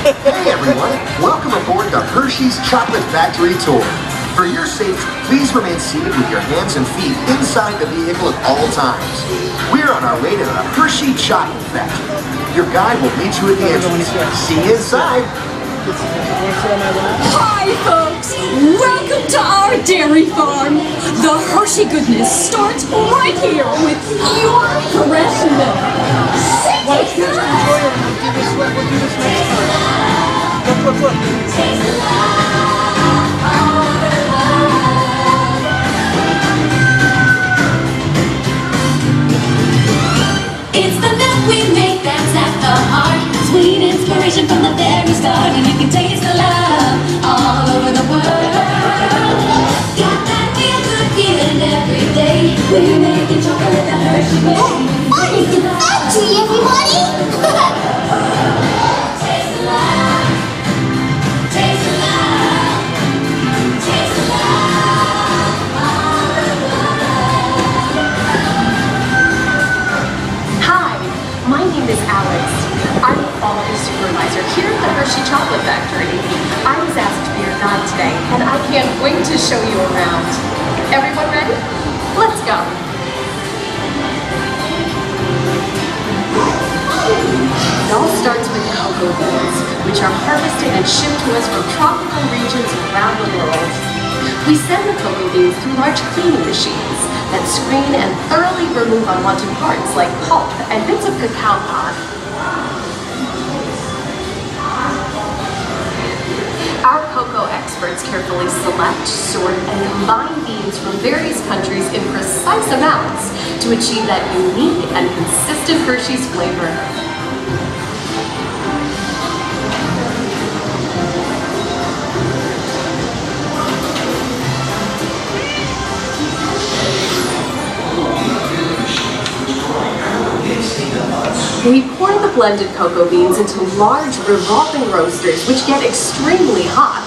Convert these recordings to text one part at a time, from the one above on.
Hey everyone, welcome aboard the Hershey's Chocolate Factory Tour. For your safety, please remain seated with your hands and feet inside the vehicle at all times. We're on our way to the Hershey Chocolate Factory. Your guide will meet you at the entrance. See you inside. Hi folks, welcome to our dairy farm. The Hershey goodness starts right here with your fresh milk. Why don't you just enjoy it and we'll do this next time. Look. It's the milk we make that's at the heart. Sweet inspiration from the very start. And you can taste the love all over the world. Got that real good feeling every day. We're making chocolate the Hershey way. What is the factory, everybody? Taste the love. Taste the love. Taste the love all over the world. Hi, my name is Alex. I'm the quality supervisor here at the Hershey Chocolate Factory. I was asked to be your guide today, and I can't wait to show you around. Everyone ready? Let's go. It all starts with cocoa beans, which are harvested and shipped to us from tropical regions around the world. We send the cocoa beans through large cleaning machines that screen and thoroughly remove unwanted parts like pulp and bits of cacao pod. Our cocoa experts carefully select, sort, and combine beans from various countries in precise amounts to achieve that unique and consistent Hershey's flavor. We pour the blended cocoa beans into large revolving roasters which get extremely hot.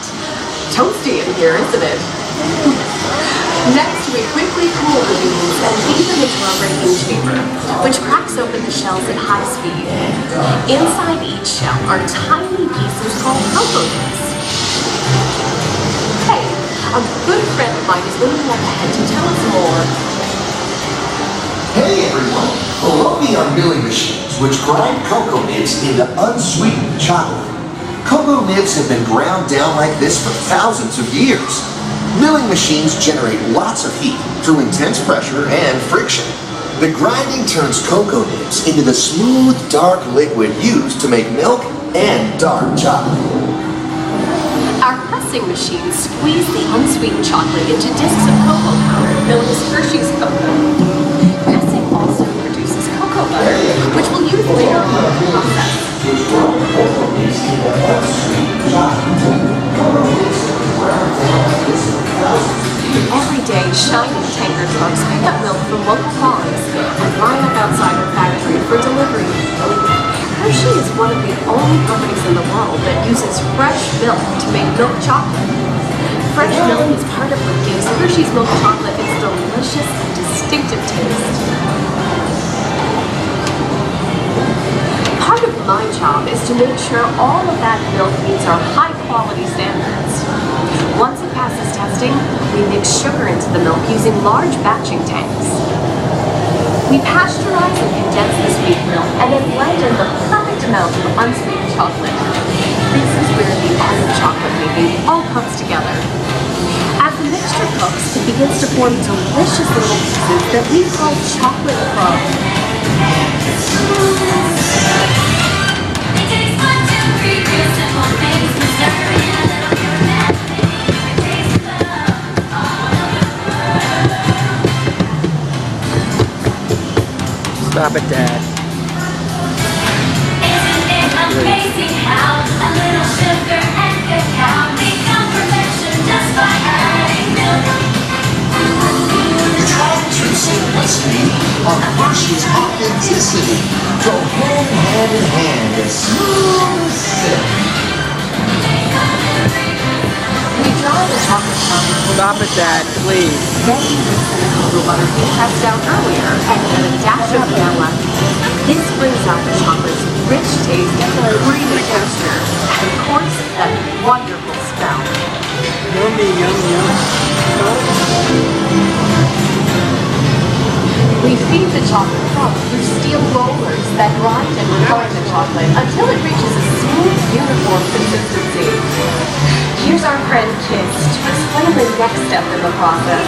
Toasty in here, isn't it? Next, we quickly cool the beans and feed them into a raking chamber, which cracks open the shells at high speed. Inside each shell are tiny pieces called cocoa nibs. Hey, a good friend of mine is waiting up ahead to tell us more. Hey everyone, below me are milling machines which grind cocoa nibs into unsweetened chocolate. Cocoa nibs have been ground down like this for thousands of years. Milling machines generate lots of heat through intense pressure and friction. The grinding turns cocoa nibs into the smooth, dark liquid used to make milk and dark chocolate. Our pressing machines squeeze the unsweetened chocolate into discs of cocoa powder known as Hershey's cocoa. Pressing also produces cocoa butter, which we'll use later on in the process. Every day, shining tanker trucks pick up milk from local farms and line up outside our factory for delivery. Hershey is one of the only companies in the world that uses fresh milk to make milk chocolate. Fresh milk is part of what gives Hershey's milk chocolate its delicious and distinctive taste. Part of my job is to make sure all of that milk meets our high-quality standards. Once it passes testing, we mix sugar into the milk using large batching tanks. We pasteurize and condense the sweet milk and then blend in the perfect amount of unsweetened chocolate. This is where the art of chocolate making all comes together. As the mixture cooks, it begins to form delicious little pieces that we call chocolate crumbs. It takes 1, 2, 3 real simple things to stir in a little pure magic. Taste the love all over the world. Stop it, Dad. Isn't it amazing how a little sugar and cacao become perfection just by adding milk? The tried true simplicity of Hershey's authenticity go hand in hand as smooth as silk. We dry the chocolate crumbs. Stop it, Dad, please. Then we mix in the cocoa butter we pressed out earlier and add a dash of vanilla. This brings out the chocolate's rich taste and creamy texture. Yummy, yum, yum. We feed the chocolate crumb through steel rollers that grind and refine the chocolate until it reaches a smooth, uniform consistency. Here's our friend Kids to explain the next step in the process.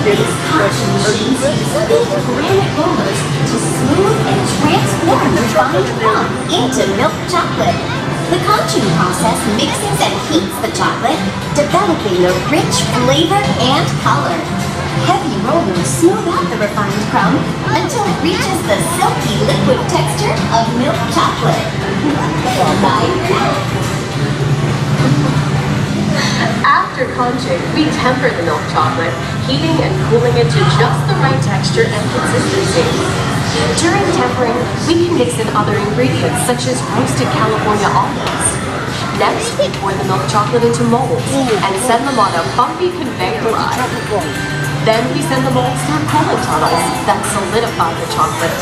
These punching machines use big granite rollers to smooth and transform the refined crumb into milk chocolate. The conching process mixes and heats the chocolate, developing a rich flavor and color. Heavy rollers smooth out the refined crumb until it reaches the silky liquid texture of milk chocolate. After conching, we temper the milk chocolate, heating and cooling it to just the right texture and consistency. During tempering, we can mix in other ingredients such as roasted California almonds. Next, we pour the milk chocolate into molds and send them on a bumpy conveyor ride. Then we send the molds through cooling tunnels that solidify the chocolate.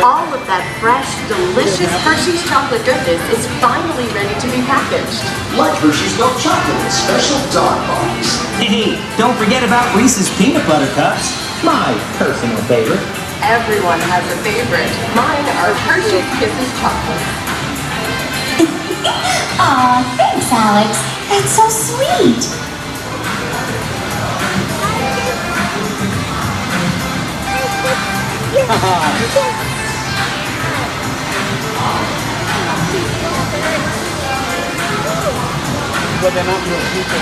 All of that fresh, delicious Hershey's chocolate goodness is finally ready to be packaged. Like Hershey's milk chocolate in special dog box. Hey, don't forget about Reese's peanut butter cups. My personal favorite. Everyone has a favorite. Mine are Hershey's Kisses chocolate. Aw, thanks, Alex. That's so sweet. But they're not real people.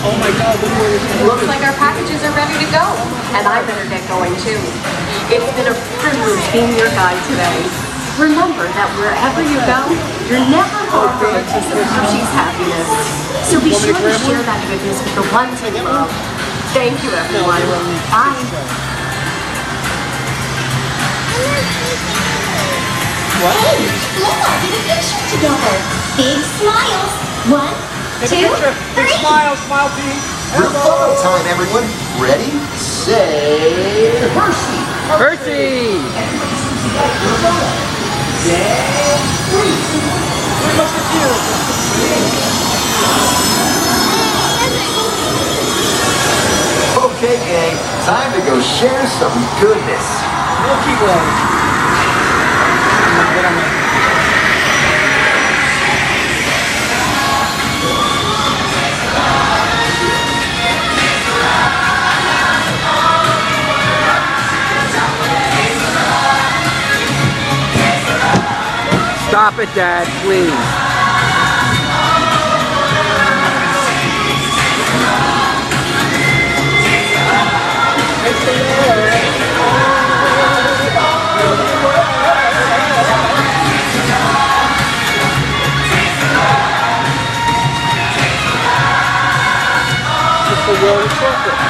Oh my God, look where this is. Looks like our packages are ready to go, and I better get going too. It's been a privilege being your guide today. Remember that wherever you go, you're never far from a piece of Hershey's happiness. So be sure to share that goodness with the ones you love. Thank you, everyone. Bye. Hey, let's all get a picture together. Big smiles. 1, 2, Take a picture. Big 3. smile, smile team. Real photo time, everyone. Ready, say, Hershey. Hershey! Okay, gang, time to go share some goodness. Milky Way. Stop it, Dad, please. It's a world of chocolate.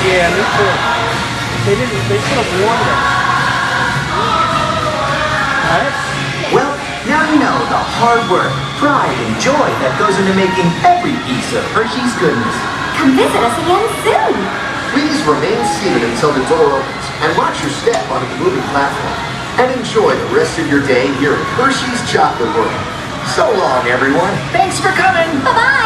Yeah, me too. They should have warned us. Well, now you know the hard work, pride, and joy that goes into making every piece of Hershey's goodness. Come visit us again soon. Please remain seated until the door opens and watch your step onto the moving platform. And enjoy the rest of your day here at Hershey's Chocolate World. So long, everyone. Thanks for coming. Bye-bye.